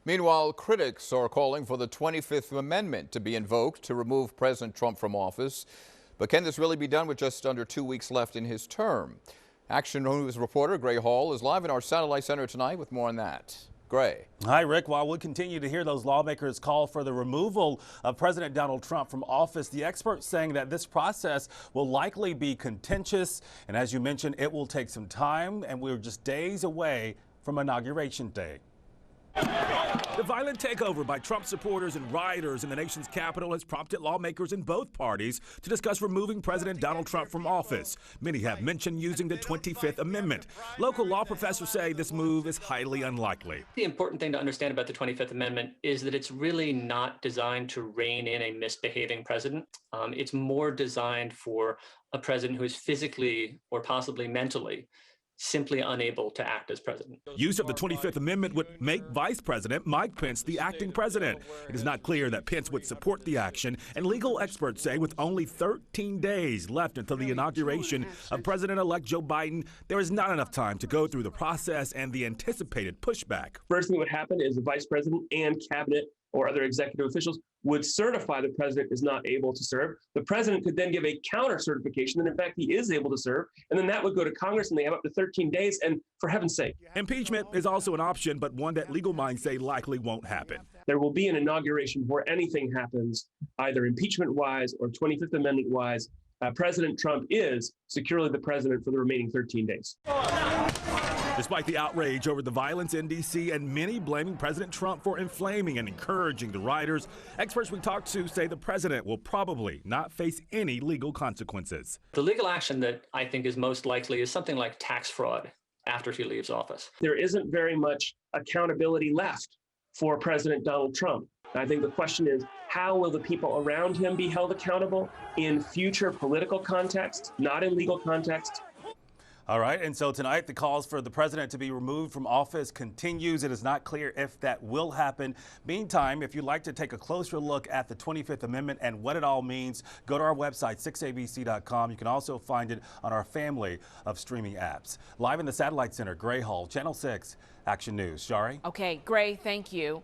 Meanwhile, critics are calling for the 25th Amendment to be invoked to remove President Trump from office. But can this really be done with just under 2 weeks left in his term? Action News reporter Gray Hall is live in our satellite center tonight with more on that. Gray. Hi, Rick. While we'll continue to hear those lawmakers call for the removal of President Donald Trump from office, the experts saying that this process will likely be contentious. And as you mentioned, it will take some time, and we're just days away from Inauguration Day. The violent takeover by Trump supporters and rioters in the nation's capital has prompted lawmakers in both parties to discuss removing President Donald Trump from office. Many have mentioned using the 25th Amendment. Local law professors say this move is highly unlikely. The important thing to understand about the 25th Amendment is that it's really not designed to rein in a misbehaving president. It's more designed for a president who is physically or possibly mentally simply unable to act as president. Use of the 25th Amendment would make Vice President Mike Pence the acting president. It is not clear that Pence would support the action, and legal experts say with only 13 days left until the inauguration of President-elect Joe Biden, there is not enough time to go through the process and the anticipated pushback. First thing that would happen is the vice president and cabinet or other executive officials would certify the president is not able to serve. The president could then give a counter certification that in fact he is able to serve, and then that would go to Congress and they have up to 13 days, and for heaven's sake. Impeachment is also an option, but one that legal minds say likely won't happen. There will be an inauguration where anything happens, either impeachment-wise or 25th Amendment-wise. President Trump is securely the president for the remaining 13 days. Despite the outrage over the violence in D.C. and many blaming President Trump for inflaming and encouraging the rioters, experts we talked to say the president will probably not face any legal consequences. The legal action that I think is most likely is something like tax fraud after he leaves office. There isn't very much accountability left for President Donald Trump. I think the question is, how will the people around him be held accountable in future political context, not in legal context? All right, and so tonight the calls for the president to be removed from office continues. It is not clear if that will happen. Meantime, if you'd like to take a closer look at the 25th Amendment and what it all means, go to our website, 6abc.com. You can also find it on our family of streaming apps. Live in the Satellite Center, Gray Hall, Channel 6, Action News. Shari? Okay, Gray, thank you.